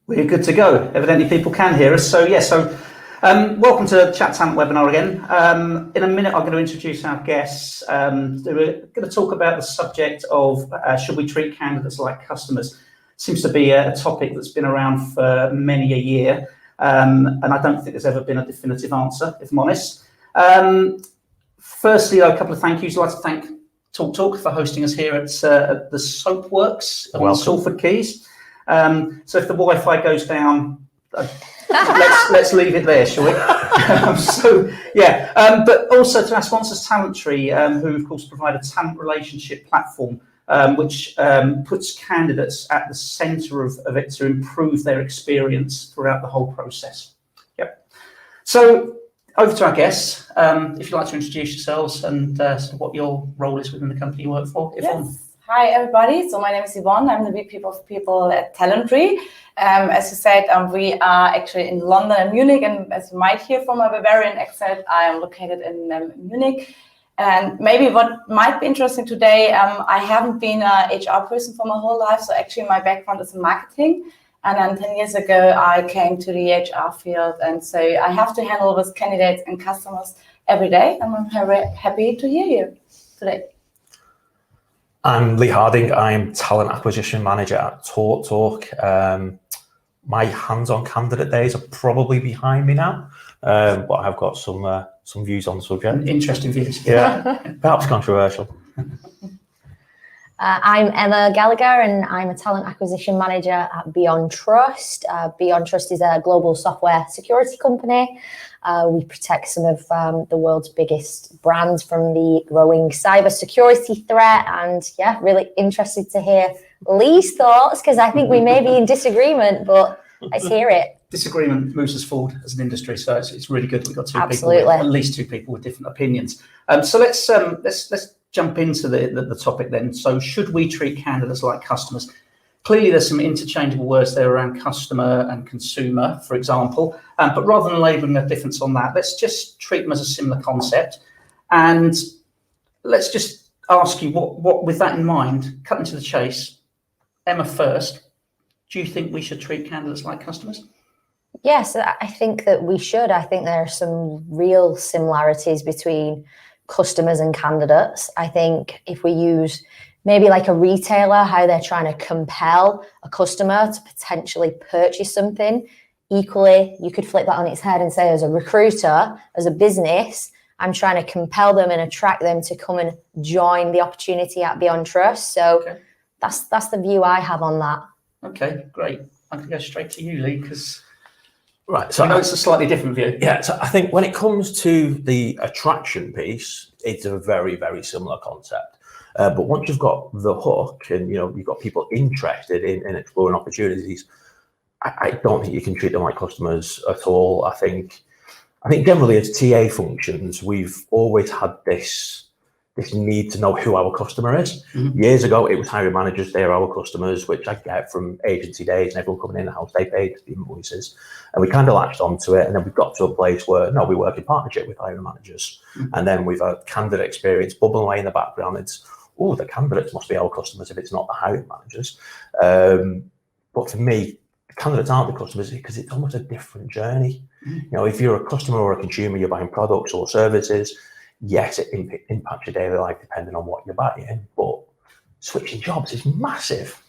We're good to go. Evidently people can hear us. Welcome to the Chat Talent webinar again. In a minute, I'm going to introduce our guests. We're going to talk about the subject of should we treat candidates like customers? Seems to be a topic that's been around for many a year. And I don't think there's ever been a definitive answer, if I'm honest. Firstly, a couple of thank yous. I'd like to thank TalkTalk for hosting us here at the Soapworks on Salford Quays. So if the Wi-Fi goes down, let's leave it there, shall we? But also to our sponsors, Talenttree, who of course provide a talent relationship platform, which puts candidates at the centre of it to improve their experience throughout the whole process. Yep. So over to our guests. If you'd like to introduce yourselves and what your role is within the company you work for. Yes. Hi, everybody. So my name is Yvonne. I'm the VP of People at Talenttree. As you said, we are actually in London and Munich. And as you might hear from my Bavarian accent, I am located in Munich. And maybe what might be interesting today, I haven't been an HR person for my whole life. So actually my background is in marketing. And then 10 years ago, I came to the HR field. And so I have to handle with candidates and customers every day. And I'm very happy to hear you today. I'm Lee Harding. I'm Talent Acquisition Manager at TalkTalk. My hands-on candidate days are probably behind me now, but I've got some views on the subject. Interesting views. Yeah, perhaps controversial. I'm Emma Gallagher, and I'm a Talent Acquisition Manager at Beyond Trust. Beyond Trust is a global software security company. We protect some of the world's biggest brands from the growing cybersecurity threat. And yeah, really interested to hear Lee's thoughts, because I think we may be in disagreement, but let's hear it. Disagreement moves us forward as an industry, so it's really good we've got at least two people with different opinions. So let's jump into the topic then. So should we treat candidates like customers? Clearly, there's some interchangeable words there around customer and consumer, for example. But rather than labelling a difference on that, let's just treat them as a similar concept. And let's just ask you, what with that in mind, cutting to the chase, Emma first, do you think we should treat candidates like customers? Yes, I think that we should. I think there are some real similarities between customers and candidates. I think if we use maybe like a retailer, how they're trying to compel a customer to potentially purchase something, equally, you could flip that on its head and say, as a recruiter, as a business, I'm trying to compel them and attract them to come and join the opportunity at Beyond Trust. So that's the view I have on that. Okay, great. I can go straight to you, Lee, because so I know it's a slightly different view. Yeah, so I think when it comes to the attraction piece, it's a very, very similar concept. But once you've got the hook and you've got people interested in exploring opportunities, I don't think you can treat them like customers at all. I think generally as TA functions, we've always had this need to know who our customer is. Mm-hmm. Years ago, it was hiring managers, they're our customers, which I get from agency days and everyone coming in the house, they paid the invoices. And we kind of latched onto it. And then we've got to a place where, no, we work in partnership with hiring managers. Mm-hmm. And then we've had candidate experience bubbling away in the background. It's, the candidates must be our customers if it's not the hiring managers. But for me, candidates aren't the customers because it's almost a different journey. Mm-hmm. If you're a customer or a consumer, you're buying products or services, yes, it impacts your daily life depending on what you're buying, but switching jobs is massive.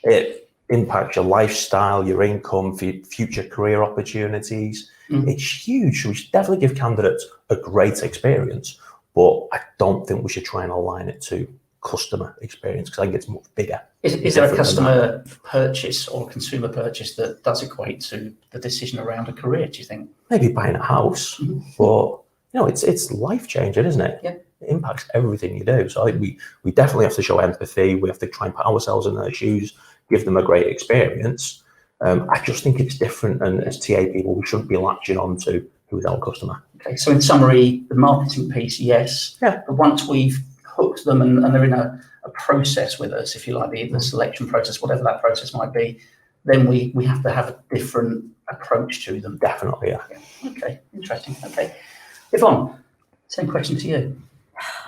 It impacts your lifestyle, your income, future career opportunities. Mm-hmm. It's huge. So we should definitely give candidates a great experience, but I don't think we should try and align it to customer experience because I think it's much bigger. Is there a customer purchase or consumer purchase that does equate to the decision around a career, do you think? Maybe buying a house, but it's life-changing, isn't it? Yeah. It impacts everything you do. So I think we definitely have to show empathy. We have to try and put ourselves in their shoes, give them a great experience. I just think it's different. And as TA people, we shouldn't be latching on to who's our customer. Okay, so in summary, the marketing piece, yes. Yeah. But once we've hooked them and they're in a process with us, if you like, the selection process, whatever that process might be, then we have to have a different approach to them. Definitely, yeah. Okay, interesting. Okay. Yvonne, same question to you.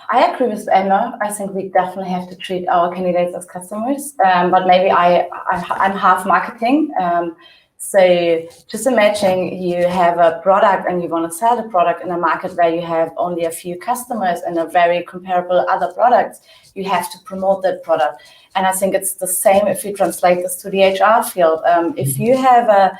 I agree with Emma. I think we definitely have to treat our candidates as customers, but maybe I'm half marketing. So just imagine you have a product and you want to sell the product in a market where you have only a few customers and a very comparable other products. You have to promote that product. And I think it's the same if you translate this to the HR field. If you have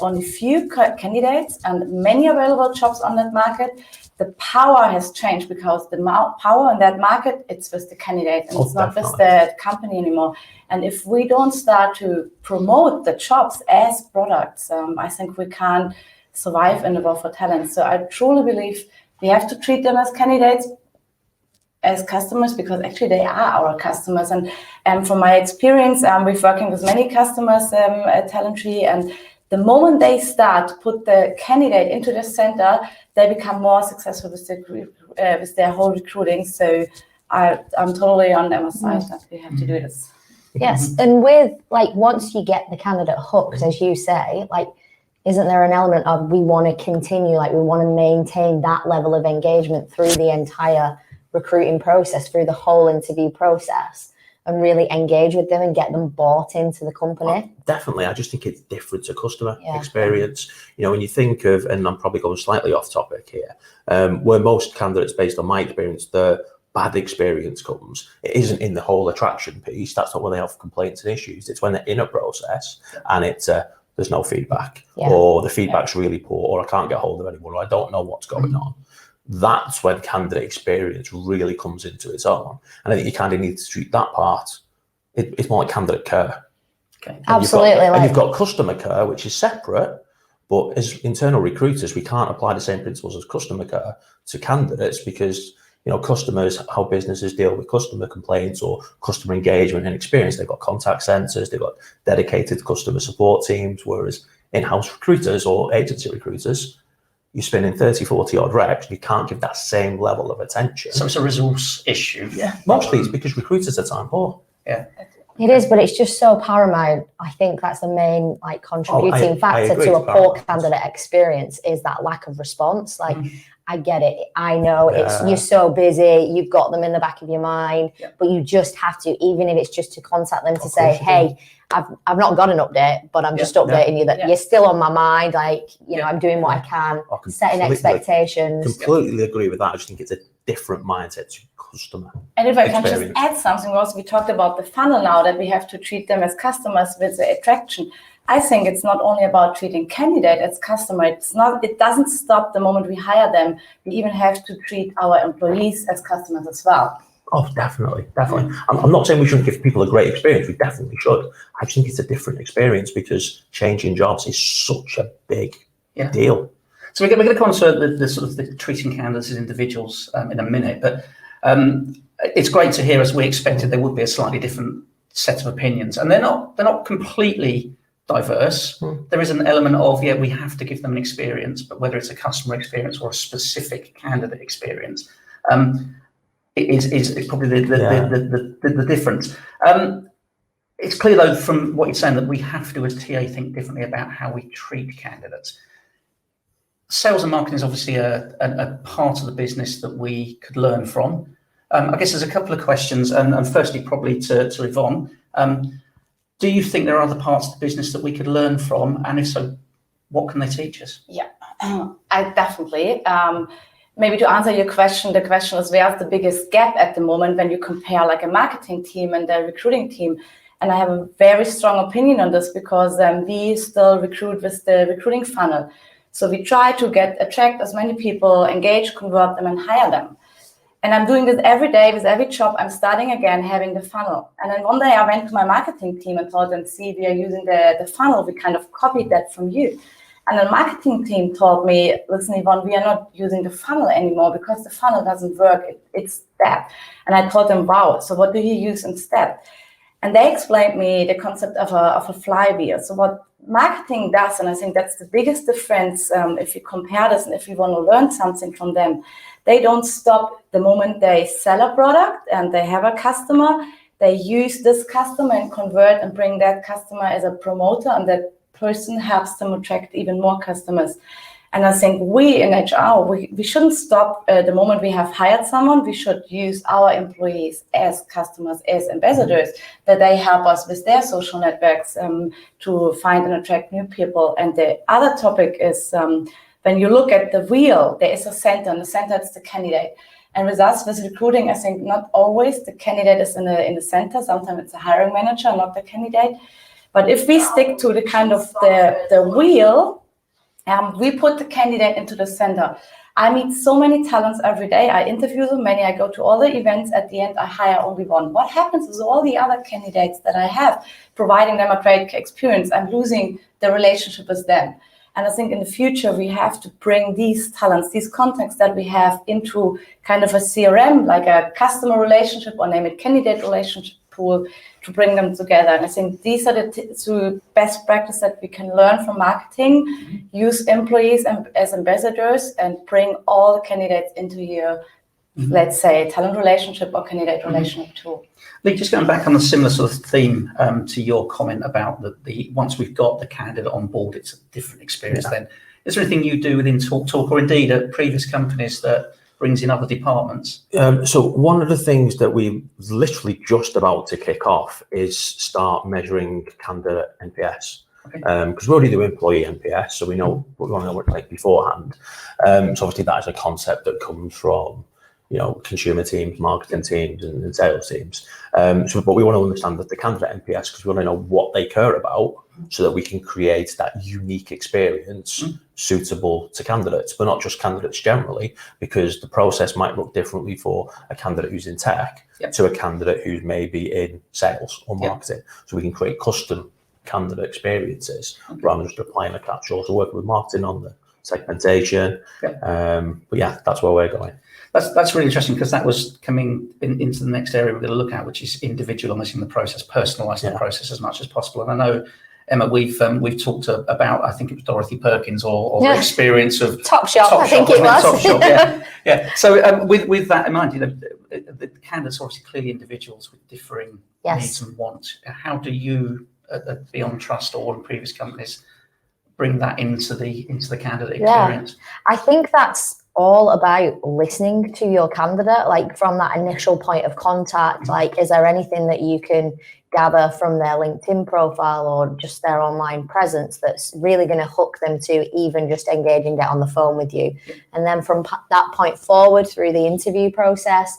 only few candidates and many available jobs on that market, the power has changed, because the power in that market, it's with the candidate, and it's not with the company anymore. And if we don't start to promote the jobs as products, I think we can't survive in the war for talent. So I truly believe we have to treat them as candidates, as customers, because actually they are our customers. And from my experience, we're working with many customers at Talentry, and the moment they start to put the candidate into the center, they become more successful with their whole recruiting. So I'm totally on Emma's side that we have to do this. Yes, and with once you get the candidate hooked, as you say, isn't there an element of we want to continue, we want to maintain that level of engagement through the entire recruiting process, through the whole interview process, and really engage with them and get them bought into the company? Definitely. I just think it's different to customer experience. When you think of, and I'm probably going slightly off topic here, where most candidates, based on my experience, the bad experience comes, it isn't in the whole attraction piece. That's not when they have complaints and issues. It's when they're in a process and it's there's no feedback, or the feedback's really poor, or I can't get hold of anyone, or I don't know what's going on. That's when candidate experience really comes into its own. And I think you kind of need to treat that part. It's more like candidate care. Okay. Absolutely. And you've got customer care, which is separate, but as internal recruiters, we can't apply the same principles as customer care to candidates, because customers, how businesses deal with customer complaints or customer engagement and experience, they've got contact centers, they've got dedicated customer support teams, whereas in-house recruiters or agency recruiters, you're spending 30, 40 odd reps, you can't give that same level of attention. So it's a resource issue. Yeah, mostly it's because recruiters are time poor. Yeah. It is, but it's just so paramount. I think that's the main contributing factor to a poor candidate experience, is that lack of response. I get it. I know you're so busy. You've got them in the back of your mind, but you just have to, even if it's just to contact them to say, hey, I've not got an update, but I'm just updating you that you're still on my mind. I'm doing what I can, setting expectations. Completely agree with that. I just think it's a different mindset to customer. And if I can just add something, also we talked about the funnel now, that we have to treat them as customers with the attraction. I think it's not only about treating candidate as customer. It doesn't stop the moment we hire them. We even have to treat our employees as customers as well. Oh, definitely. I'm not saying we shouldn't give people a great experience. We definitely should. I think it's a different experience, because changing jobs is such a big deal. So we're going to come on to the sort of the treating candidates as individuals in a minute, but it's great to hear, as we expected, there would be a slightly different set of opinions, and they're not completely diverse. There is an element of, we have to give them an experience, but whether it's a customer experience or a specific candidate experience, is probably the difference. It's clear, though, from what you're saying, that we have to, as TA, think differently about how we treat candidates. Sales and marketing is obviously a part of the business that we could learn from. I guess there's a couple of questions, and firstly, probably to Yvonne. Do you think there are other parts of the business that we could learn from? And if so, what can they teach us? Yeah, I definitely. Maybe to answer your question, the question is, where's the biggest gap at the moment when you compare a marketing team and the recruiting team? And I have a very strong opinion on this, because we still recruit with the recruiting funnel. So we try to attract as many people, engage, convert them, and hire them. And I'm doing this every day with every job. I'm starting again having the funnel. And then one day I went to my marketing team and told them, see, we are using the funnel. We kind of copied that from you. And the marketing team told me, listen, Yvonne, we are not using the funnel anymore, because the funnel doesn't work. It's that. And I told them, wow, so what do you use instead? And they explained me the concept of a flywheel. So what marketing does, and I think that's the biggest difference if you compare this and if you want to learn something from them, they don't stop the moment they sell a product and they have a customer. They use this customer and convert and bring that customer as a promoter, and that person helps them attract even more customers. And I think we in HR, we shouldn't stop the moment we have hired someone. We should use our employees as customers, as ambassadors, that they help us with their social networks to find and attract new people. And the other topic is when you look at the wheel, there is a center, and the center is the candidate. And with us, with recruiting, I think not always the candidate is in the center. Sometimes it's a hiring manager, not the candidate. But if we stick to the kind of the wheel, we put the candidate into the center. I meet so many talents every day. I interview them, many. I go to all the events. At the end, I hire only one. What happens with all the other candidates that I have, providing them a great experience? I'm losing the relationship with them. And I think in the future, we have to bring these talents, these contacts that we have into kind of a CRM, like a customer relationship or name it candidate relationship pool, to bring them together. And I think these are the two best practices that we can learn from marketing, use employees as ambassadors and bring all the candidates into your, let's say, talent relationship or candidate relationship tool. Lee, just going back on a similar sort of theme to your comment about the once we've got the candidate on board, it's a different experience then. Is there anything you do within TalkTalk or indeed at previous companies that brings in other departments? So one of the things that we literally just about to kick off is start measuring candidate NPS. Because we already do employee NPS, so we know what it's like beforehand. So obviously that is a concept that comes from consumer teams, marketing teams, and sales teams. But we want to understand that the candidate NPS, because we want to know what they care about, so that we can create that unique experience suitable to candidates, but not just candidates generally, because the process might look differently for a candidate who's in tech to a candidate who's maybe in sales or marketing. So we can create custom candidate experiences rather than just applying a catch-all. So working with marketing on the segmentation. But yeah, that's where we're going. That's really interesting, because that was coming into the next area we're going to look at, which is individualizing the process, personalizing the process as much as possible. And I know, Emma, we've talked about, I think it was Dorothy Perkins or the experience of Topshop, I think it was. Topshop, So with that in mind, the candidates are obviously clearly individuals with differing needs and wants. How do you, at Beyond Trust or in previous companies, bring that into the candidate experience? I think that's all about listening to your candidate, like from that initial point of contact. Like, is there anything that you can gather from their LinkedIn profile or just their online presence that's really going to hook them to even just engage and get on the phone with you? And then from that point forward through the interview process,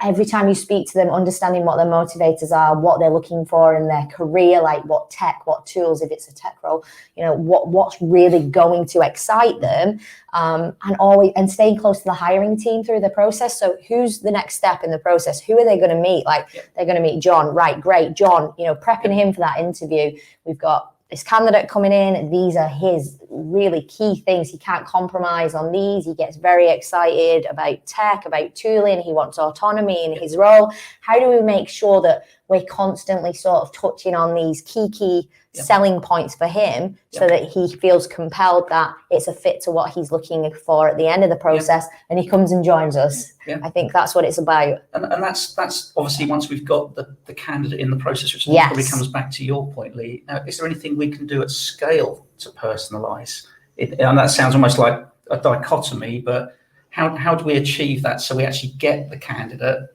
every time you speak to them, understanding what their motivators are, what they're looking for in their career, like what tech, what tools, if it's a tech role, what's really going to excite them, and staying close to the hiring team through the process. So who's the next step in the process? Who are they going to meet? Like they're going to meet John, right? Great. John, prepping him for that interview. We've got this candidate coming in. These are his really key things. He can't compromise on these. He gets very excited about tech, about tooling. He wants autonomy in his role. How do we make sure that we're constantly sort of touching on these key selling points for him so that he feels compelled that it's a fit to what he's looking for at the end of the process and he comes and joins us? I think that's what it's about. And that's obviously once we've got the candidate in the process, which probably comes back to your point, Lee. Now, is there anything we can do at scale to personalise it? And that sounds almost like a dichotomy, but how do we achieve that so we actually get the candidate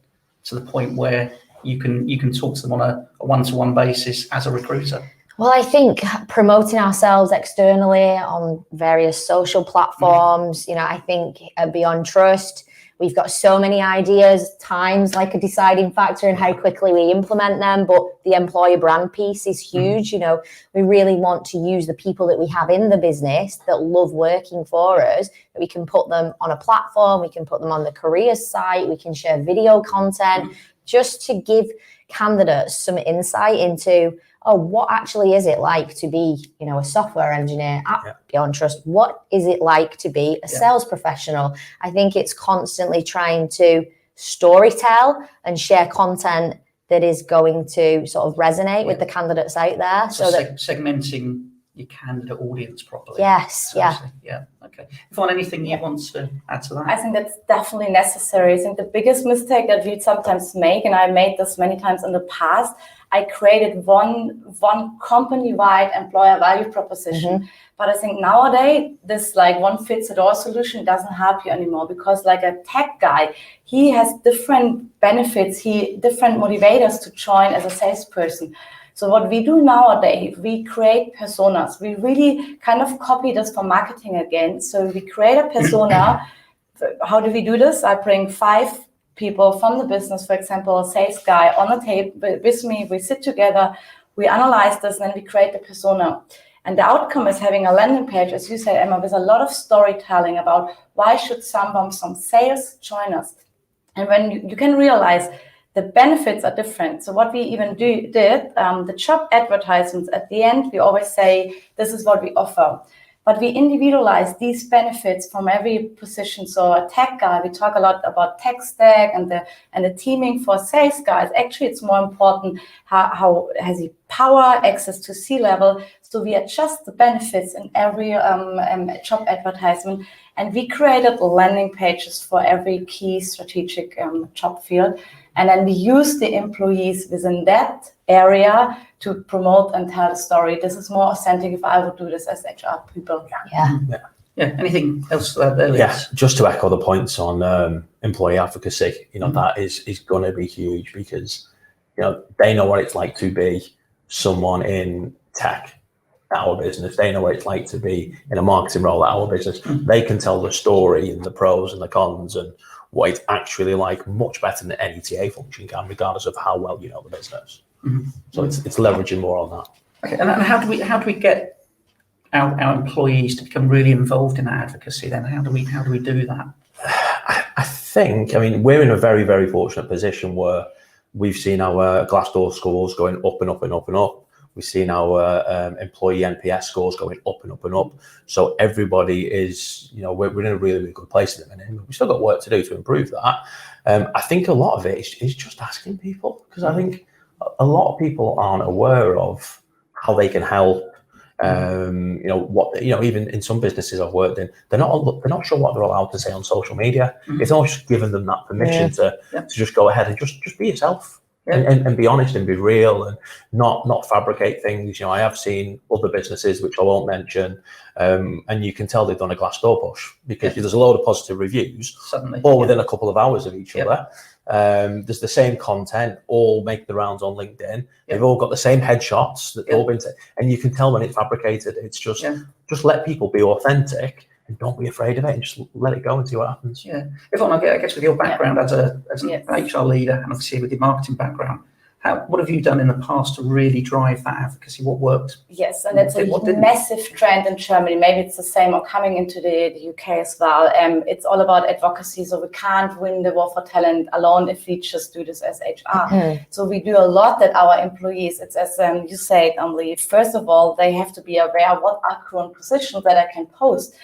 to the point where you can talk to them on a one-to-one basis as a recruiter? Well, I think promoting ourselves externally on various social platforms, I think at Beyond Trust, we've got so many ideas, time's like a deciding factor in how quickly we implement them, but the employer brand piece is huge. We really want to use the people that we have in the business that love working for us, that we can put them on a platform, we can put them on the careers site, we can share video content, just to give candidates some insight into, what actually is it like to be, a software engineer at Beyond Trust? What is it like to be a sales professional? I think it's constantly trying to storytell and share content that is going to sort of resonate with the candidates out there. So that segmenting your candidate audience properly. Yes, yeah. Yeah, okay. Yvonne, anything you want to add to that? I think that's definitely necessary. I think the biggest mistake that we sometimes make, and I made this many times in the past, I created one company-wide employer value proposition. But I think nowadays, this like one-fits-it-all solution doesn't help you anymore, because like a tech guy, he has different benefits, different motivators to join as a salesperson. So what we do nowadays, we create personas. We really kind of copy this for marketing again. So we create a persona. How do we do this? I bring 5 people from the business, for example, a sales guy on the table with me. We sit together, we analyze this, and then we create the persona. And the outcome is having a landing page, as you said, Emma, with a lot of storytelling about why should someone from sales join us. And when you can realize the benefits are different. So what we even did, the job advertisements, at the end, we always say, this is what we offer. But we individualize these benefits from every position. So a tech guy, we talk a lot about tech stack and the teaming. For sales guys, actually, it's more important how has he power, access to C-level. So we adjust the benefits in every job advertisement. And we created landing pages for every key strategic job field. And then we use the employees within that area to promote and tell the story. This is more authentic if I would do this as HR people. Yeah. Anything else to add there? Yeah, just to echo the points on employee advocacy, that is going to be huge, because, they know what it's like to be someone in tech, our business. They know what it's like to be in a marketing role at our business. They can tell the story and the pros and the cons and what it's actually like much better than any TA function can, regardless of how well you know the business. So it's leveraging more on that. Okay, and how do we get our employees to become really involved in that advocacy? Then how do we do that? I think, we're in a very, very fortunate position where we've seen our Glassdoor scores going up and up and up and up. We've seen our employee NPS scores going up and up and up. So everybody is, we're in a really, really good place at the minute. We've still got work to do to improve that. I think a lot of it is just asking people, because I think a lot of people aren't aware of how they can help. Even in some businesses I've worked in, they're not sure what they're allowed to say on social media. It's not just giving them that permission to just go ahead and just be yourself. And be honest and be real and not fabricate things. I have seen other businesses, which I won't mention, and you can tell they've done a Glassdoor push, because there's a load of positive reviews all within a couple of hours of each other. There's the same content, all make the rounds on LinkedIn. They've all got the same headshots that all been and you can tell when it's fabricated. It's just let people be authentic. And don't be afraid of it, and just let it go and see what happens. Yeah. Yvonne, I guess with your background as an HR leader, and obviously with your marketing background, what have you done in the past to really drive that advocacy? What worked? Yes, and it's a massive trend in Germany. Maybe it's the same or coming into the UK as well. It's all about advocacy. So we can't win the war for talent alone if we just do this as HR. So we do a lot that our employees, it's as you said, Emily, first of all, they have to be aware what are current positions that I can post.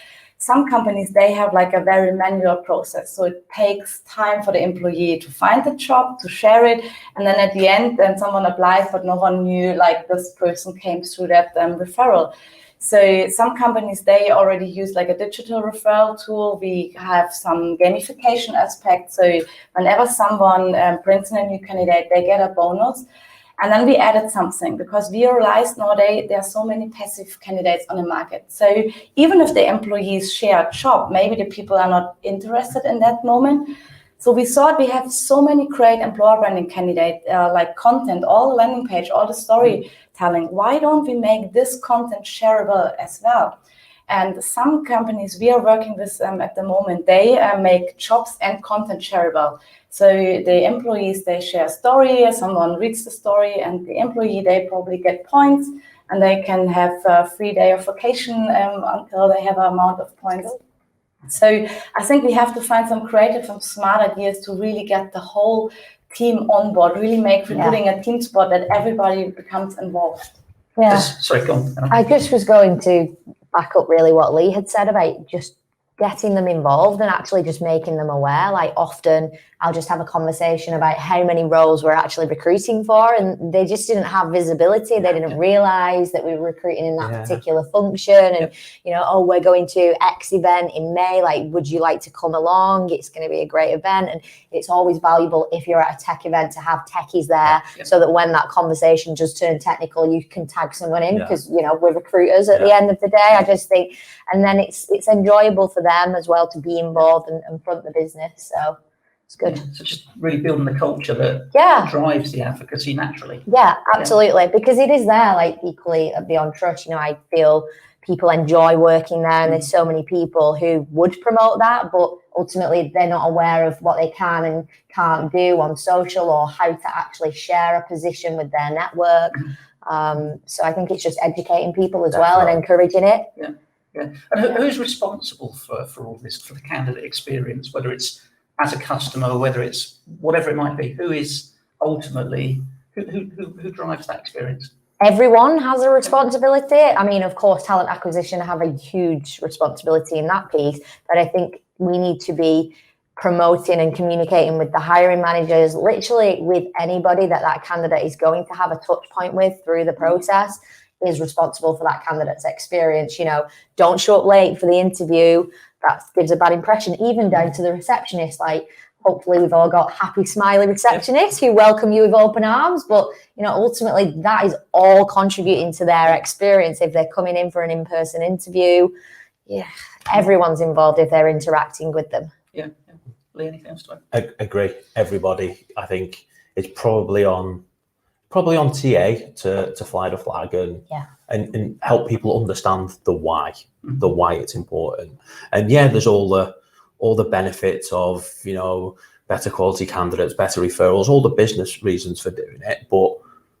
Some companies, they have like a very manual process. So it takes time for the employee to find the job, to share it. And then at the end, then someone applies, but no one knew like this person came through that referral. So some companies, they already use like a digital referral tool. We have some gamification aspects. So whenever someone brings in a new candidate, they get a bonus. And then we added something, because we realized nowadays there are so many passive candidates on the market. So even if the employees share a job, maybe the people are not interested in that moment. So we thought we have so many great employer branding candidates, like content, all the landing page, all the storytelling. Why don't we make this content shareable as well? And some companies we are working with at the moment, they make jobs and content shareable. So the employees, they share a story, someone reads the story, and the employee, they probably get points, and they can have a free day of vacation until they have an amount of points. So I think we have to find some creative and smart ideas to really get the whole team on board, really make recruiting a team sport that everybody becomes involved. Sorry, go on. I just was going to back up really what Lee had said about just getting them involved and actually just making them aware. Like often I'll just have a conversation about how many roles we're actually recruiting for, and they just didn't have visibility. They didn't realize that we were recruiting in that particular function. And, you know, oh, we're going to X event in May. Like, would you like to come along? It's going to be a great event. And it's always valuable if you're at a tech event to have techies there so that when that conversation does turn technical, you can tag someone in because, you know, we're recruiters at the end of the day. I just think, and then it's enjoyable for them as well to be involved and front the business. So it's good. So just really building the culture that drives the advocacy naturally. Yeah, absolutely. Because it is there, like equally at Beyond Trust, you know, I feel people enjoy working there, and there's so many people who would promote that, but ultimately they're not aware of what they can and can't do on social or how to actually share a position with their network. So I think it's just educating people as well and encouraging it. Yeah. And who's responsible for all this, for the candidate experience, whether it's as a customer, whether it's whatever it might be? Who is ultimately, who drives that experience? Everyone has a responsibility. I mean, of course, talent acquisition have a huge responsibility in that piece, but I think we need to be promoting and communicating with the hiring managers, literally with anybody that candidate is going to have a touch point with through the process is responsible for that candidate's experience. You know, don't show up late for the interview. That gives a bad impression, even down to the receptionist. Like, hopefully we've all got happy, smiley receptionists who welcome you with open arms. But, you know, ultimately that is all contributing to their experience. If they're coming in for an in-person interview, everyone's involved if they're interacting with them. Lee, anything else to add? I agree. Everybody, I think it's probably on TA to fly the flag and help people understand the why it's important. And there's all the benefits of, you know, better quality candidates, better referrals, all the business reasons for doing it, but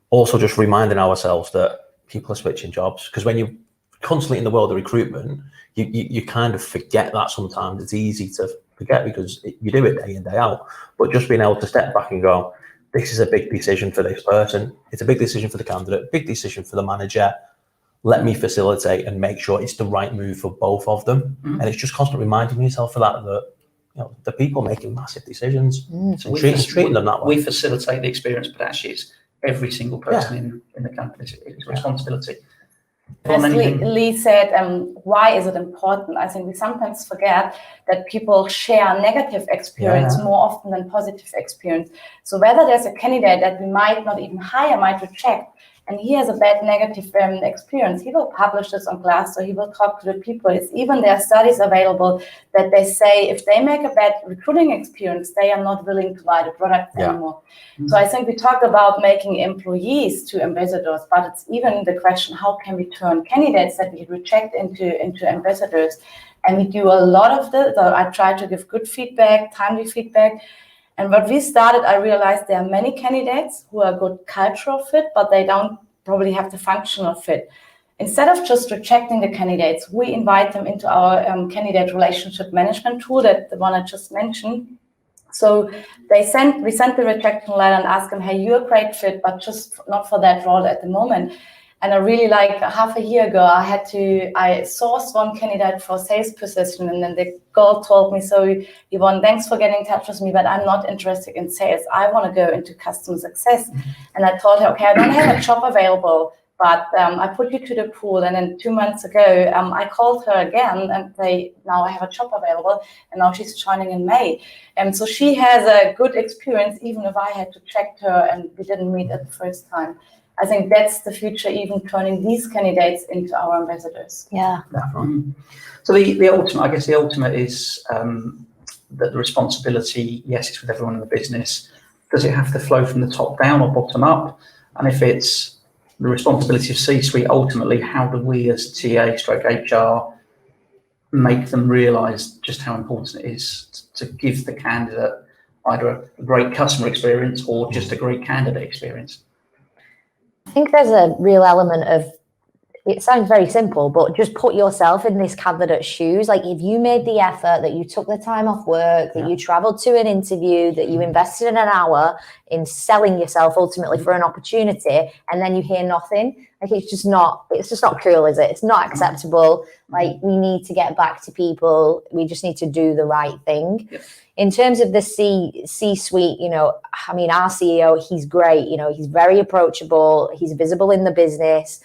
also just reminding ourselves that people are switching jobs, because when you're constantly in the world of recruitment, you kind of forget that sometimes. It's easy to forget because you do it day in, day out, but just being able to step back and go, this is a big decision for this person. It's a big decision for the candidate, big decision for the manager. Let me facilitate and make sure it's the right move for both of them. And it's just constantly reminding yourself of that, you know, the people making massive decisions, So treating them that way. We facilitate the experience, but actually it's every single person in the company. It's responsibility. As Lee said, why is it important? I think we sometimes forget that people share negative experience more often than positive experience. So whether there's a candidate that we might not even hire, might reject, and he has a bad negative experience, he will publish this on Glassdoor, he will talk to the people. It's even there are studies available that they say if they make a bad recruiting experience, they are not willing to buy the product anymore. So I think we talked about making employees to ambassadors, but it's even the question, how can we turn candidates that we reject into ambassadors? And we do a lot of this. So I try to give good feedback, timely feedback. And what we started, I realized there are many candidates who are good cultural fit, but they don't probably have the functional fit. Instead of just rejecting the candidates, we invite them into our candidate relationship management tool, that the one I just mentioned. So we sent the rejection letter and ask them, hey, you're a great fit, but just not for that role at the moment. And I really, like half a year ago, I sourced one candidate for a sales position, and then the girl told me, so Yvonne, thanks for getting in touch with me, but I'm not interested in sales. I want to go into customer success. And I told her, okay, I don't have a job available, but I put you to the pool. And then 2 months ago, I called her again and now I have a job available, and now she's joining in May. And so she has a good experience, even if I had to check her and we didn't meet at the first time. I think that's the future, even turning these candidates into our ambassadors. Yeah. So the ultimate is that the responsibility, yes, it's with everyone in the business. Does it have to flow from the top down or bottom up? And if it's the responsibility of C-suite, ultimately, how do we as TA/HR make them realise just how important it is to give the candidate either a great customer experience or just a great candidate experience? I think there's a real element of it sounds very simple, but just put yourself in this candidate's shoes. Like if you made the effort, that you took the time off work, that you traveled to an interview, that you invested in an hour in selling yourself ultimately for an opportunity, and then you hear nothing, like it's just not cool, is it? It's not acceptable. Like we need to get back to people. We just need to do the right thing. Yep. In terms of the C-suite, you know, I mean, our CEO, he's great. You know, he's very approachable. He's visible in the business.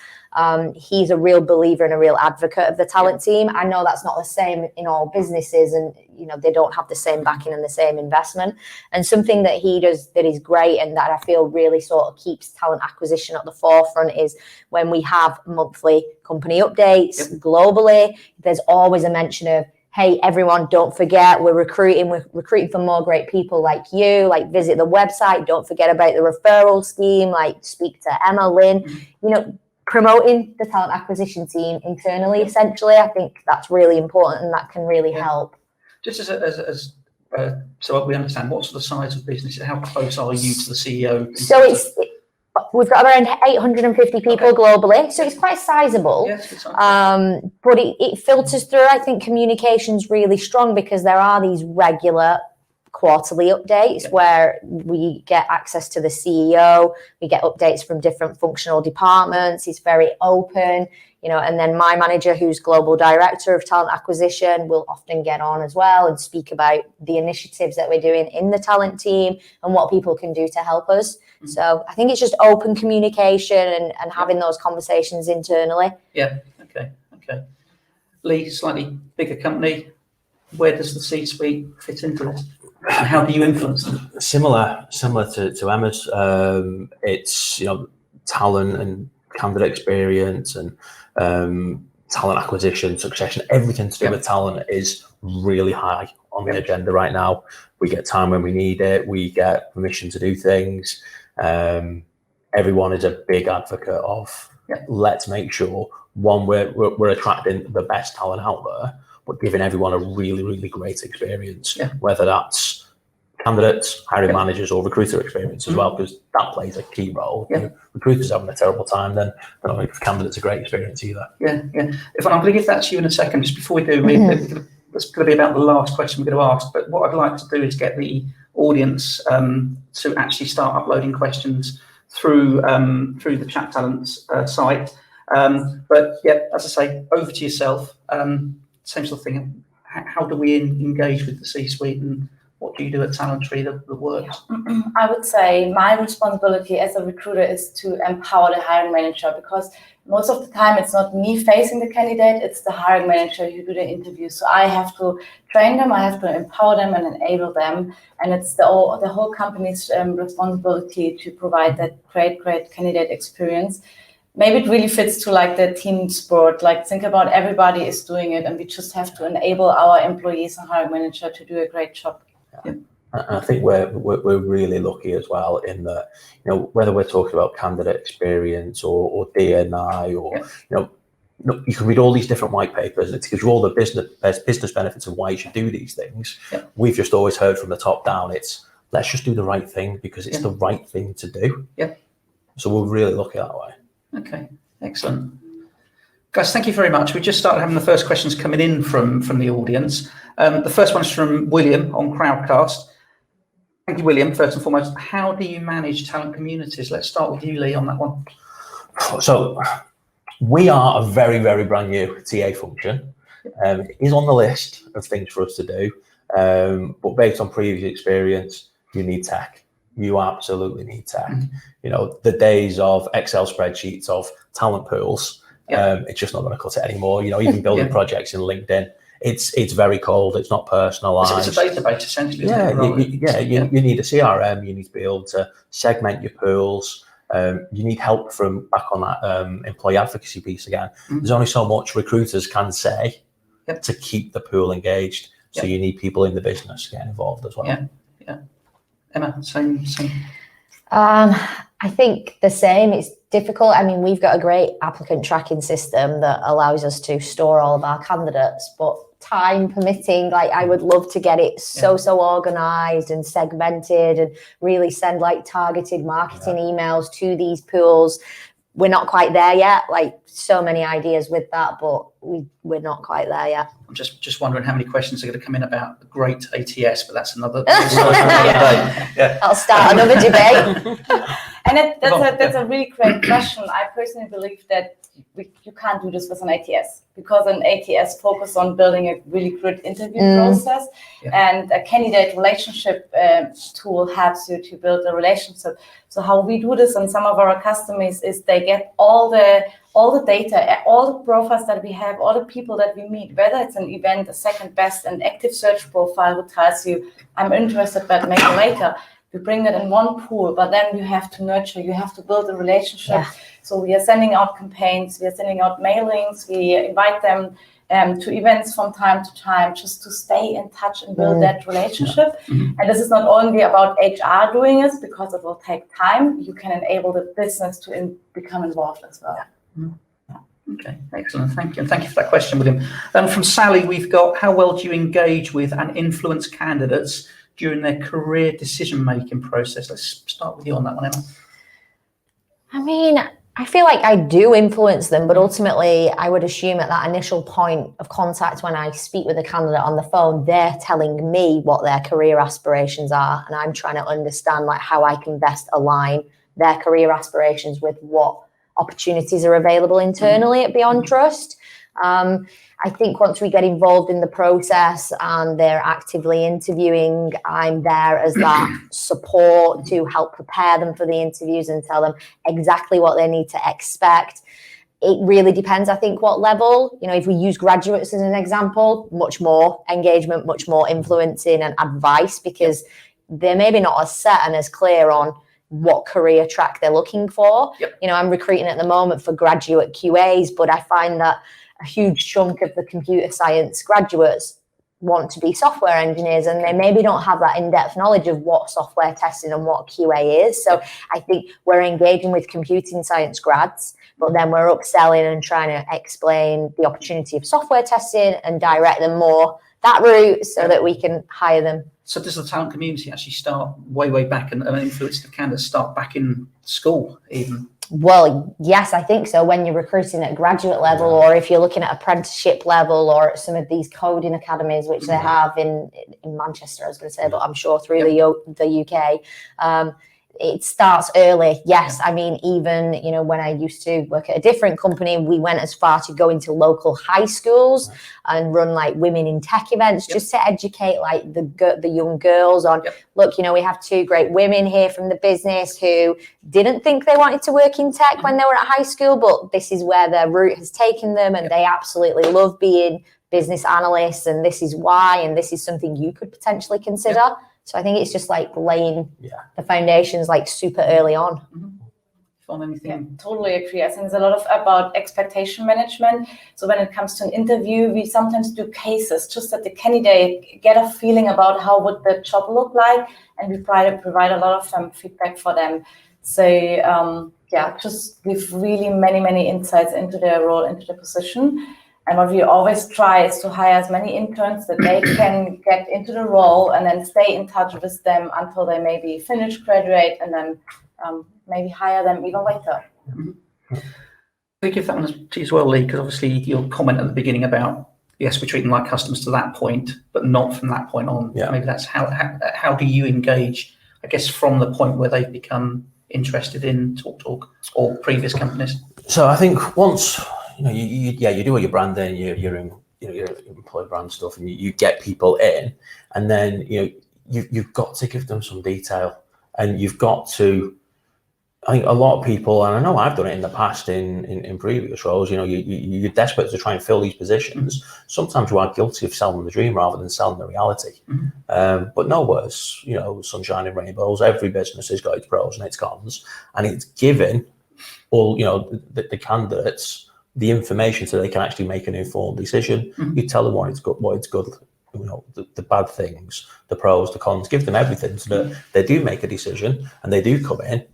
He's a real believer and a real advocate of the talent team. I know that's not the same in all businesses, and you know they don't have the same backing and the same investment. And something that he does that is great and that I feel really sort of keeps talent acquisition at the forefront is when we have monthly company updates globally. There's always a mention of, hey, everyone, don't forget we're recruiting for more great people like you. Like visit the website. Don't forget about the referral scheme. Like speak to Emma, Lynn. You know, promoting the talent acquisition team internally, essentially, I think that's really important and that can really help. Just so we understand, what's the size of business? How close are you to the CEO? So we've got around 850 people globally, so it's quite sizable. Yes, it's sizable. But it filters through. I think communication's really strong because there are these regular quarterly updates where we get access to the CEO, we get updates from different functional departments. He's very open, you know, and then my manager, who's global director of talent acquisition, will often get on as well and speak about the initiatives that we're doing in the talent team and what people can do to help us. So I think it's just open communication and having those conversations internally. Yeah, okay. Lee, slightly bigger company. Where does the C-suite fit into this? And how do you influence them? Similar to Emma's. It's, you know, talent and candidate experience and talent acquisition, succession, everything to do with talent is really high on the agenda right now. We get time when we need it. We get permission to do things. Everyone is a big advocate of let's make sure, one, we're attracting the best talent out there, but giving everyone a really, really great experience, whether that's candidates, hiring managers, or recruiter experience as well, because that plays a key role. If recruiters having a terrible time, then I don't think candidates a great experience either. If I'm going to give that to you in a second, just before we do, it's going to be about the last question we're going to ask, but what I'd like to do is get the audience to actually start uploading questions through the Chat Talents site. But as I say, over to yourself. Same sort of thing. How do we engage with the C-suite, and what do you do at Talentry that works? I would say my responsibility as a recruiter is to empower the hiring manager, because most of the time it's not me facing the candidate, it's the hiring manager who do the interview. So I have to train them, I have to empower them and enable them, and it's the whole company's responsibility to provide that great candidate experience. Maybe it really fits to like the team sport, like think about everybody is doing it and we just have to enable our employees and hiring manager to do a great job. I think we're really lucky as well in that, you know, whether we're talking about candidate experience or D&I or, you know, you can read all these different white papers and it gives you all the business benefits of why you should do these things. We've just always heard from the top down, it's let's just do the right thing because it's the right thing to do. So we're really lucky that way. Okay, excellent. Guys, thank you very much. We just started having the first questions coming in from the audience. The first one is from William on Crowdcast. Thank you, William. First and foremost, how do you manage talent communities? Let's start with you, Lee, on that one. So we are a very, very brand new TA function. It is on the list of things for us to do, but based on previous experience, you need tech. You absolutely need tech. You know, the days of Excel spreadsheets of talent pools, it's just not going to cut it anymore. You know, even building projects in LinkedIn, it's very cold. It's not personalized. It's a database essentially. You need a CRM. You need to be able to segment your pools. You need help from back on that employee advocacy piece again. There's only so much recruiters can say to keep the pool engaged. So you need people in the business getting involved as well. Emma, same. I think the same. It's difficult. I mean, we've got a great applicant tracking system that allows us to store all of our candidates, but time permitting, like I would love to get it so organized and segmented and really send like targeted marketing emails to these pools. we're not quite there yet. Like so many ideas with that, but we're not quite there yet. I'm just wondering how many questions are going to come in about the great ATS, but that's another. Yeah. I'll start another debate. And that's a really great question. I personally believe that you can't do this with an ATS, because an ATS focuses on building a really good interview process, and a candidate relationship tool helps you to build a relationship. So how we do this in some of our customers is they get all the data, all the profiles that we have, all the people that we meet, whether it's an event, a second best, an active search profile who tells you, I'm interested, but maybe later. We bring that in one pool, but then you have to nurture, you have to build a relationship. Yeah. So we are sending out campaigns, we are sending out mailings, we invite them to events from time to time, just to stay in touch and build that relationship. And this is not only about HR doing it, because it will take time. You can enable the business to become involved as well. Okay, excellent. Thank you. And thank you for that question, William. From Sally, we've got, how well do you engage with and influence candidates during their career decision-making process? Let's start with you on that one, Emma. I mean, I feel like I do influence them, but ultimately I would assume at that initial point of contact when I speak with a candidate on the phone, they're telling me what their career aspirations are, and I'm trying to understand like how I can best align their career aspirations with what opportunities are available internally at Beyond Trust. I think once we get involved in the process and they're actively interviewing, I'm there as that support to help prepare them for the interviews and tell them exactly what they need to expect. It really depends, I think, what level. You know, if we use graduates as an example, much more engagement, much more influencing and advice, because they're maybe not as set and as clear on what career track they're looking for. You know, I'm recruiting at the moment for graduate QAs, but I find that a huge chunk of the computer science graduates want to be software engineers, and they maybe don't have that in-depth knowledge of what software testing and what QA is. So I think we're engaging with computing science grads, but then we're upselling and trying to explain the opportunity of software testing and direct them more that route so that we can hire them. So does the talent community actually start way back and influence the candidates start back in school even? Well, yes, I think so. When you're recruiting at graduate level, or if you're looking at apprenticeship level, or at some of these coding academies, which they have in Manchester, I was going to say, but I'm sure through the UK, it starts early. Yes, I mean, even, you know, when I used to work at a different company, we went as far to go into local high schools and run like women in tech events just to educate like the young girls on, look, you know, we have two great women here from the business who didn't think they wanted to work in tech when they were at high school, but this is where their route has taken them, and they absolutely love being business analysts, and this is why, and this is something you could potentially consider. So I think it's just like laying the foundations like super early on. Totally agree. I think there's a lot about expectation management. So when it comes to an interview, we sometimes do cases just that the candidate get a feeling about how would the job look like, and we provide a lot of feedback for them. So just give really many insights into their role, into the position. And what we always try is to hire as many interns that they can get into the role and then stay in touch with them until they maybe finish, graduate, and then maybe hire them even later. I'll give that one to you as well, Lee, because obviously your comment at the beginning about, yes, we're treating like customers to that point, but not from that point on. Maybe that's how do you engage, I guess, from the point where they've become interested in TalkTalk or previous companies? So I think once... you do all your branding, your employer brand stuff, and you get people in, and then you've got to give them some detail, and you've got to. I think a lot of people, and I know I've done it in the past in previous roles. You're desperate to try and fill these positions. Sometimes you are guilty of selling the dream rather than selling the reality. But no worse, sunshine and rainbows. Every business has got its pros and its cons, and it's giving all the candidates the information so they can actually make an informed decision. You tell them what it's good, the bad things, the pros, the cons, give them everything so that they do make a decision and they do come in.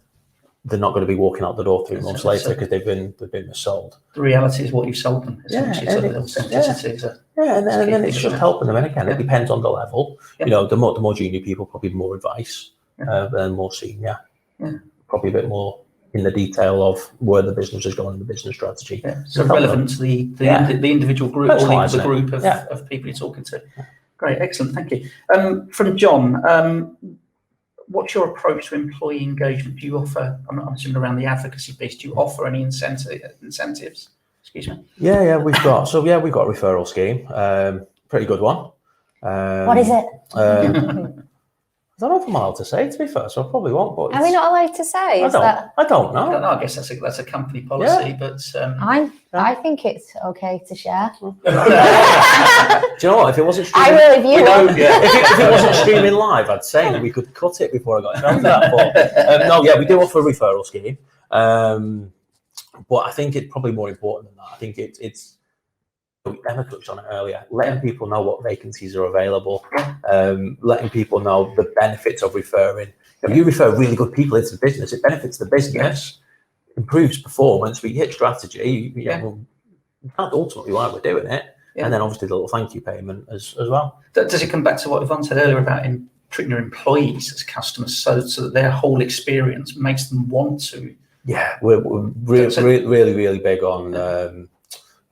They're not going to be walking out the door 3 months later because they've been missold. The reality is what you've sold them. And then it's just helping them. And again, it depends on the level. The more junior people, probably more advice, and more senior, probably a bit more in the detail of where the business is going, the business strategy. Yeah. So relevant to the individual group or the group of people you're talking to. Great, excellent, thank you. From John, what's your approach to employee engagement? Do you offer, I'm assuming around the advocacy piece, do you offer any incentives? Excuse me. Yeah, we've got a referral scheme, pretty good one. What is it? I don't know if I'm allowed to say, to be fair, so I probably won't. But are we not allowed to say? I don't know. I don't know. I guess that's a company policy, but I think it's okay to share. Do you know what? If it wasn't streaming, if it wasn't streaming live, I'd say that we could cut it before I got around to that. But we do offer a referral scheme. But I think it's probably more important than that. I think it's Emma touched on it earlier, letting people know what vacancies are available, letting people know the benefits of referring. If you refer really good people into the business, it benefits the business, improves performance, we hit strategy, that's ultimately why we're doing it. And then obviously the little thank you payment as well. Does it come back to what Yvonne said earlier about treating your employees as customers so that their whole experience makes them want to? Yeah, we're really big on...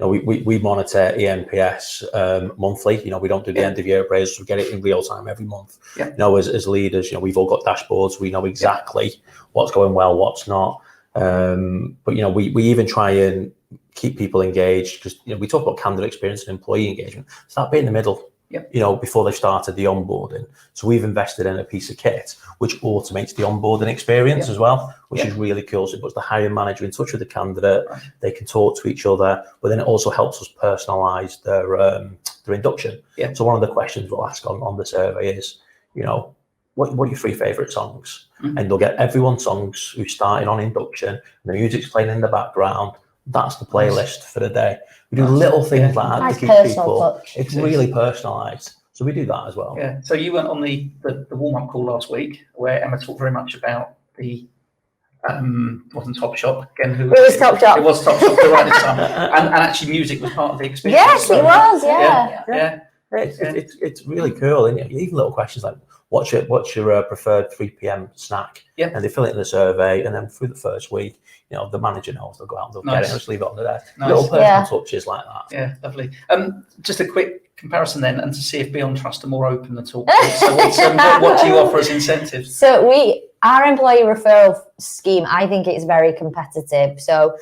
we monitor ENPS monthly. We don't do the end of year appraisals. We get it in real time every month. As leaders, we've all got dashboards. We know exactly what's going well, what's not. But we even try and keep people engaged because we talk about candidate experience and employee engagement. Start being in the middle. Before they've started the onboarding. So we've invested in a piece of kit which automates the onboarding experience as well, which is really cool. So it puts the hiring manager in touch with the candidate. They can talk to each other, but then it also helps us personalize their induction. So one of the questions we'll ask on the survey is, what are your 3 favorite songs? And they'll get everyone's songs who's starting on induction, and the music's playing in the background. That's the playlist for the day. We do little things like that to keep people. Touch. It's really personalised. So we do that as well. Yeah. So you went on the warm-up call last week where Emma talked very much about the wasn't Top Shop again. It was Top Shop. It was Top Shop right this time. And actually music was part of the experience. Yes, it was. Yeah. It's really cool. And even little questions like, what's your preferred 3 p.m. snack? And they fill it in the survey, and then through the first week, the manager knows they'll go out and they'll get it and just leave it on the desk. Little personal touches like that. Yeah, lovely. Just a quick comparison then, and to see if Beyond Trust are more open at all. So what do you offer as incentives? So our employee referral scheme, I think it's very competitive. So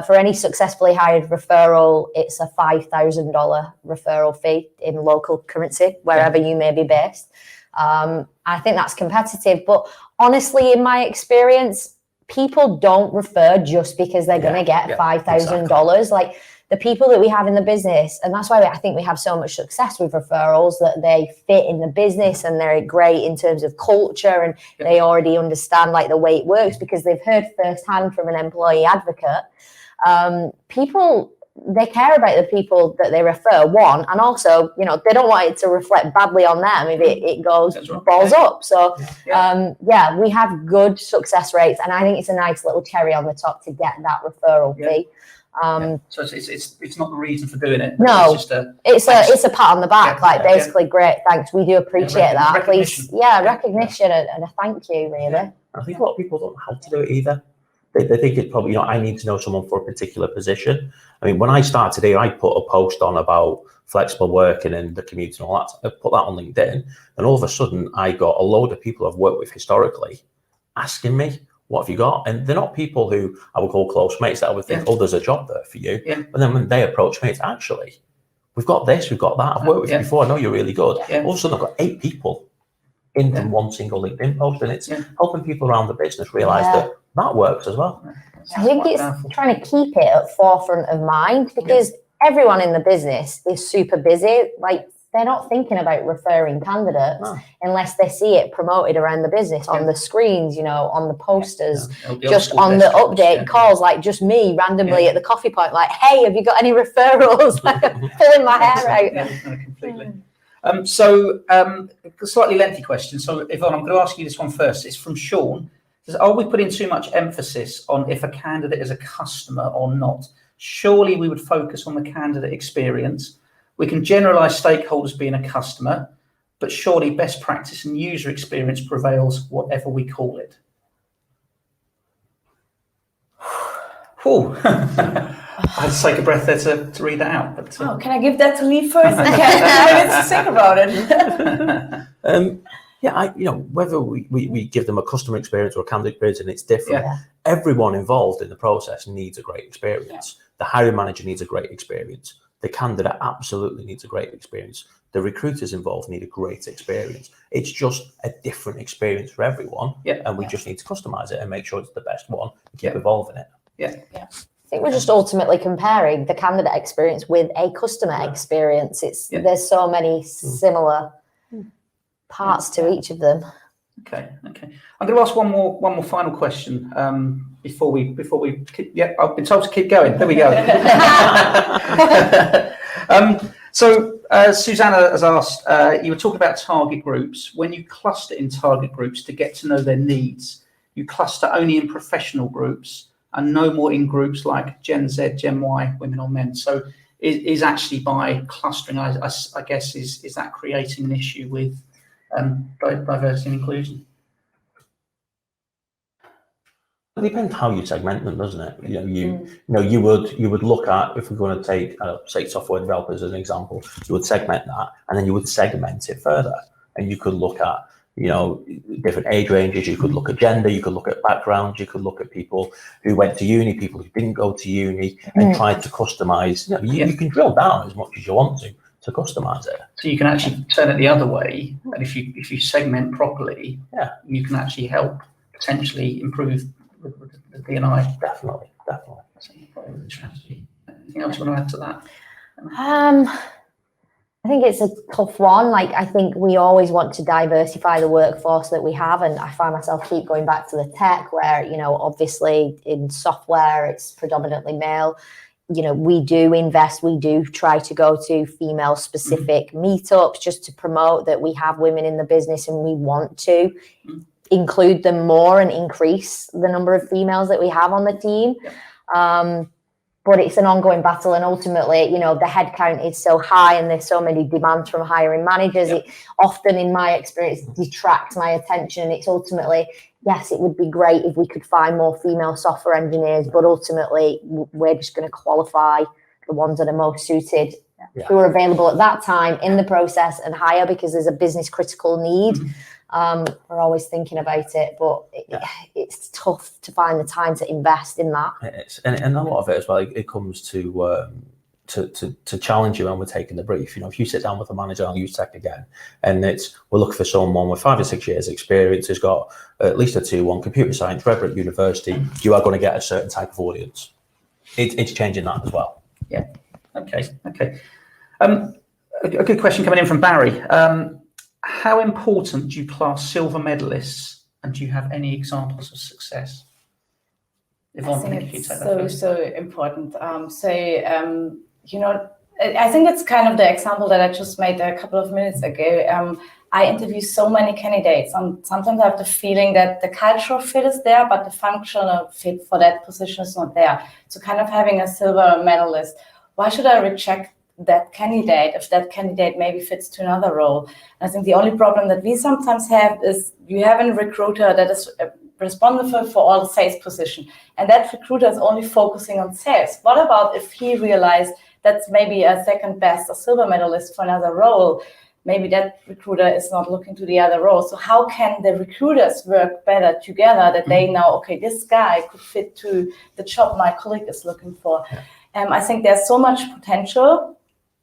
for any successfully hired referral, it's a $5,000 referral fee in local currency, wherever you may be based. I think that's competitive, but honestly, in my experience, people don't refer just because they're going to get $5,000. Exactly. Like the people that we have in the business, and that's why I think we have so much success with referrals, that they fit in the business and they're great in terms of culture, and they already understand like the way it works because they've heard firsthand from an employee advocate. People, they care about the people that they refer, one, and also, they don't want it to reflect badly on them if it goes balls up. So, we have good success rates, and I think it's a nice little cherry on the top to get that referral fee. So it's not the reason for doing it. No, it's a pat on the back, basically, great, thanks. We do appreciate that. Recognition. Recognition and a thank you, really. I think a lot of people don't know how to do it either. They think it's probably, I need to know someone for a particular position. I mean, when I started here, I put a post on about flexible working and the commute and all that. I put that on LinkedIn, and all of a sudden I got a load of people I've worked with historically asking me, what have you got? And they're not people who I would call close mates that I would think, there's a job there for you. But then when they approach me, it's actually, we've got this, we've got that. I've worked with you before. I know you're really good. All of a sudden I've got 8 people in from one single LinkedIn post, and it's helping people around the business realize that works as well. I think it's trying to keep it at forefront of mind, because everyone in the business is super busy. Like, they're not thinking about referring candidates unless they see it promoted around the business on the screens, on the posters, just on the update calls, like just me randomly at the coffee point, like, hey, have you got any referrals? Pulling my hair out. No, completely. A slightly lengthy question. So, Yvonne, I'm going to ask you this one first. It's from Sean. It says, are we putting too much emphasis on if a candidate is a customer or not? Surely we would focus on the candidate experience. We can generalize stakeholders being a customer, but surely best practice and user experience prevails, whatever we call it. Cool. I had to take a breath there to read that out. But, Oh, can I give that to Lee first? I get to think about it. Whether we give them a customer experience or a candidate experience and it's different, Yeah. everyone involved in the process needs a great experience. The hiring manager needs a great experience. The candidate absolutely needs a great experience. The recruiters involved need a great experience. It's just a different experience for everyone, and we just need to customize it and make sure it's the best one and keep evolving it. I think we're just ultimately comparing the candidate experience with a customer experience. There's so many similar parts to each of them. Okay. I'm going to ask one more final question before we I've been told to keep going. There we go. So Susanna has asked, you were talking about target groups. When you cluster in target groups to get to know their needs, you cluster only in professional groups and no more in groups like Gen Z, Gen Y, women or men. So is actually by clustering, I guess, is that creating an issue with diversity and inclusion? It depends how you segment them, doesn't it? You would look at, if we're going to take say software developers as an example, you would segment that and then you would segment it further, and you could look at different age ranges. You could look at gender, you could look at backgrounds, you could look at people who went to uni, people who didn't go to uni, and try to customize. You can drill down as much as you want to customize it. So you can actually turn it the other way, and if you segment properly, you can actually help potentially improve the D&I. Definitely. Strategy. Anything else you want to add to that? I think it's a tough one. Like, I think we always want to diversify the workforce that we have, and I find myself keep going back to the tech where, obviously in software it's predominantly male. We do invest, we do try to go to female specific meetups just to promote that we have women in the business, and we want to include them more and increase the number of females that we have on the team. But it's an ongoing battle, and ultimately, the headcount is so high and there's so many demands from hiring managers. It often, in my experience, detracts my attention. It's ultimately, yes, it would be great if we could find more female software engineers, but ultimately we're just going to qualify the ones that are most suited, who are available at that time in the process, and hire because there's a business critical need. We're always thinking about it, but it's tough to find the time to invest in that. And a lot of it as well, it comes to challenge you when we're taking the brief. If you sit down with a manager, I'll use tech again, and we're looking for someone with 5 or 6 years experience, who's got at least a 2-1 computer science, read at university, you are going to get a certain type of audience. It's changing that as well. Yeah. Okay. A good question coming in from Barry. How important do you class silver medalists, and do you have any examples of success? Yvonne, I think it's so important. I think it's kind of the example that I just made a couple of minutes ago. I interview so many candidates, and sometimes I have the feeling that the cultural fit is there, but the functional fit for that position is not there. So kind of having a silver medalist, why should I reject that candidate if that candidate maybe fits to another role? And I think the only problem that we sometimes have is you have a recruiter that is responsible for all the sales position, and that recruiter is only focusing on sales. What about if he realized that's maybe a second best, a silver medalist for another role? Maybe that recruiter is not looking to the other role. So how can the recruiters work better together that they know, okay, this guy could fit to the job my colleague is looking for? I think there's so much potential.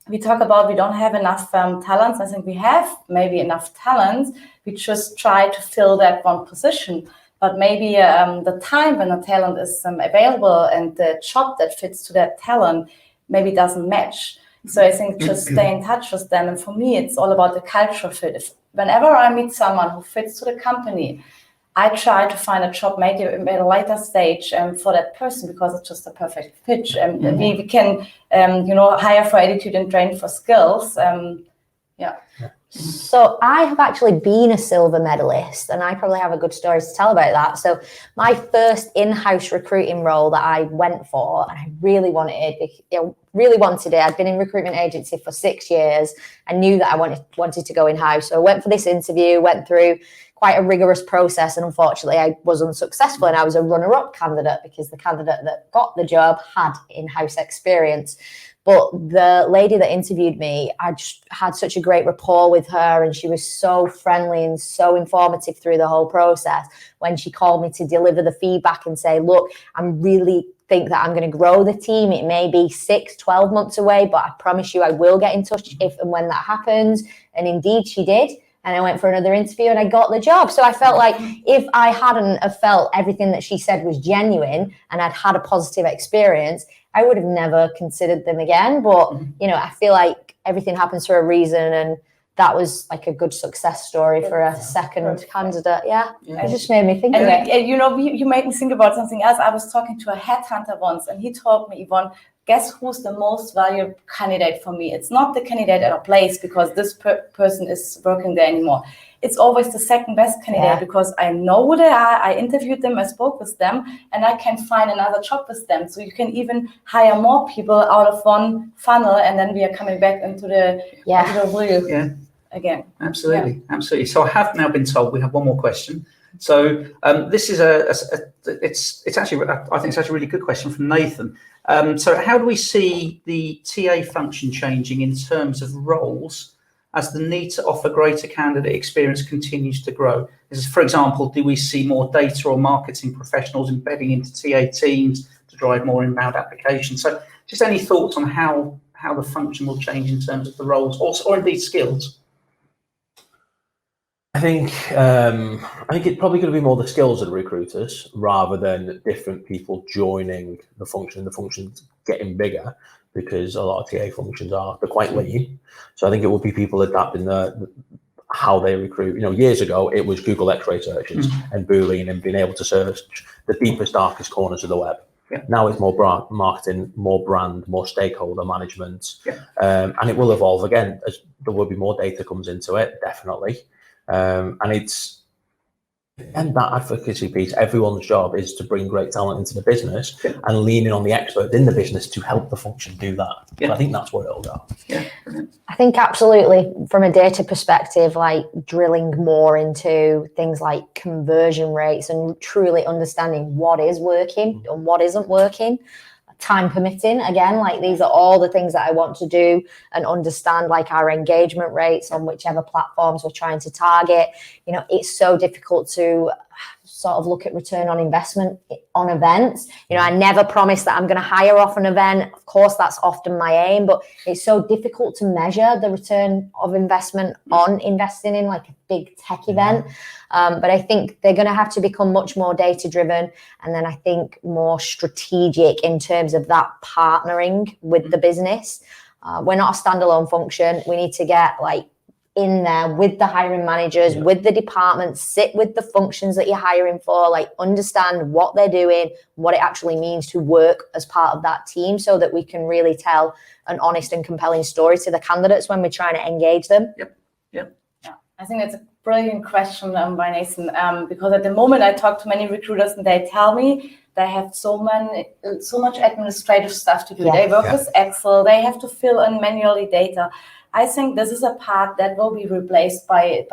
We talk about we don't have enough talents. I think we have maybe enough talents. We just try to fill that one position. But maybe the time when the talent is available and the job that fits to that talent maybe doesn't match. So I think just stay in touch with them. And for me, it's all about the cultural fit. Whenever I meet someone who fits to the company, I try to find a job maybe at a later stage for that person, because it's just a perfect fit. We can, hire for attitude and train for skills. So I have actually been a silver medalist, and I probably have a good story to tell about that. So my first in-house recruiting role that I went for, and I really wanted it. I'd been in recruitment agency for 6 years. I knew that I wanted to go in-house. So I went for this interview, went through quite a rigorous process. And unfortunately, I was unsuccessful, and I was a runner-up candidate because the candidate that got the job had in-house experience. But the lady that interviewed me, I just had such a great rapport with her, and she was so friendly and so informative through the whole process. When she called me to deliver the feedback and say, look, I'm really think that I'm going to grow the team. It may be 6-12 months away, but I promise you I will get in touch if and when that happens. And indeed she did. And I went for another interview and I got the job. So I felt like if I hadn't have felt everything that she said was genuine and I'd had a positive experience, I would have never considered them again. But, you know, I feel like everything happens for a reason, and that was like a good success story for a second candidate. Yeah, it just made me think of it. And you know, you made me think about something else. I was talking to a headhunter once, and he told me, Yvonne, guess who's the most valuable candidate for me? It's not the candidate at a place because this person is working there anymore. It's always the second best candidate because I know who they are, I interviewed them, I spoke with them, and I can find another job with them. So you can even hire more people out of one funnel, and then we are coming back into the wheel again. Absolutely. So I have now been told we have one more question. So this is it's actually, I think it's actually a really good question from Nathan. So how do we see the TA function changing in terms of roles as the need to offer greater candidate experience continues to grow? This is, for example, do we see more data or marketing professionals embedding into TA teams to drive more inbound applications? So just any thoughts on how the function will change in terms of the roles or indeed skills? I think it's probably going to be more the skills of the recruiters rather than different people joining the function. The function's getting bigger because a lot of TA functions they're quite lean. So I think it will be people adapting how they recruit. You know, years ago it was Google X-ray searches and Boolean and being able to search the deepest, darkest corners of the web. Yeah. Now it's more marketing, more brand, more stakeholder management, and it will evolve again as there will be more data comes into it, definitely. And that advocacy piece, everyone's job is to bring great talent into the business and leaning on the experts in the business to help the function do that. So I think that's where it'll go. I think absolutely from a data perspective, like drilling more into things like conversion rates and truly understanding what is working and what isn't working. Time permitting, again, like these are all the things that I want to do and understand, like our engagement rates on whichever platforms we're trying to target. You know, it's so difficult to sort of look at return on investment on events. You know, I never promise that I'm going to hire off an event. Of course, that's often my aim, but it's so difficult to measure the return of investment on investing in like a big tech event. But I think they're going to have to become much more data driven. And then I think more strategic in terms of that partnering with the business. We're not a standalone function. We need to get like in there with the hiring managers, with the departments, sit with the functions that you're hiring for, like understand what they're doing, what it actually means to work as part of that team so that we can really tell an honest and compelling story to the candidates when we're trying to engage them. I think that's a brilliant question by Nathan, because at the moment I talk to many recruiters and they tell me they have so much administrative stuff to do. They work with Excel, they have to fill in manually data. I think this is a part that will be replaced by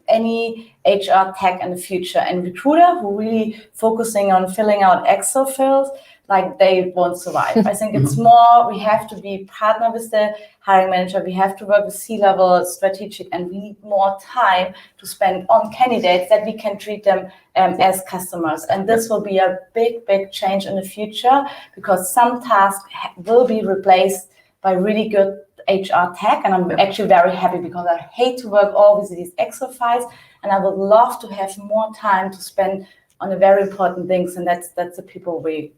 any HR tech in the future. And recruiter who really focusing on filling out Excel fields, like they won't survive. I think it's more, we have to be partner with the hiring manager. We have to work with C-level strategic, and we need more time to spend on candidates that we can treat them as customers. And this will be a big, big change in the future because some tasks will be replaced by really good HR tech, and I'm actually very happy because I hate to work all with these Excel files, and I would love to have more time to spend on the very important things, and that's the people we.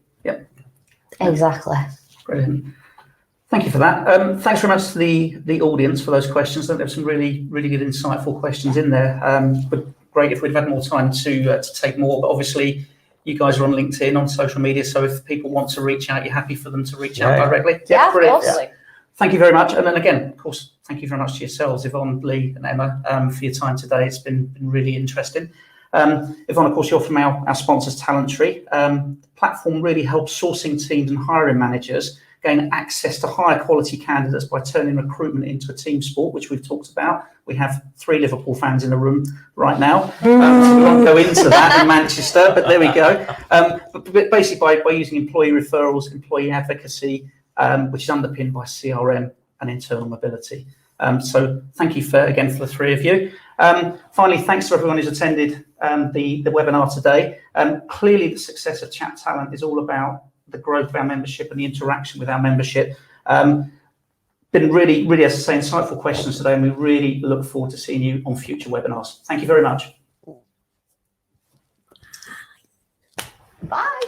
Exactly. Brilliant. Thank you for that. Thanks very much to the audience for those questions. I think there's some really, really good, insightful questions in there. But great if we'd had more time to take more. But obviously, you guys are on LinkedIn, on social media, so if people want to reach out, you're happy for them to reach out directly. Brilliant. Thank you very much. And then again, of course, thank you very much to yourselves, Yvonne, Lee and Emma, for your time today. It's been really interesting. Yvonne, of course, you're from our sponsors, Talentry. The platform really helps sourcing teams and hiring managers gain access to higher quality candidates by turning recruitment into a team sport, which we've talked about. We have 3 Liverpool fans in the room right now. So we won't go into that in Manchester, but there we go. But basically by using employee referrals, employee advocacy, which is underpinned by CRM and internal mobility. So thank you again for the 3 of you. Finally, thanks to everyone who's attended the webinar today. Clearly, the success of Chat Talent is all about the growth of our membership and the interaction with our membership. Been really, really, as I say, insightful questions today, and we really look forward to seeing you on future webinars. Thank you very much. Bye.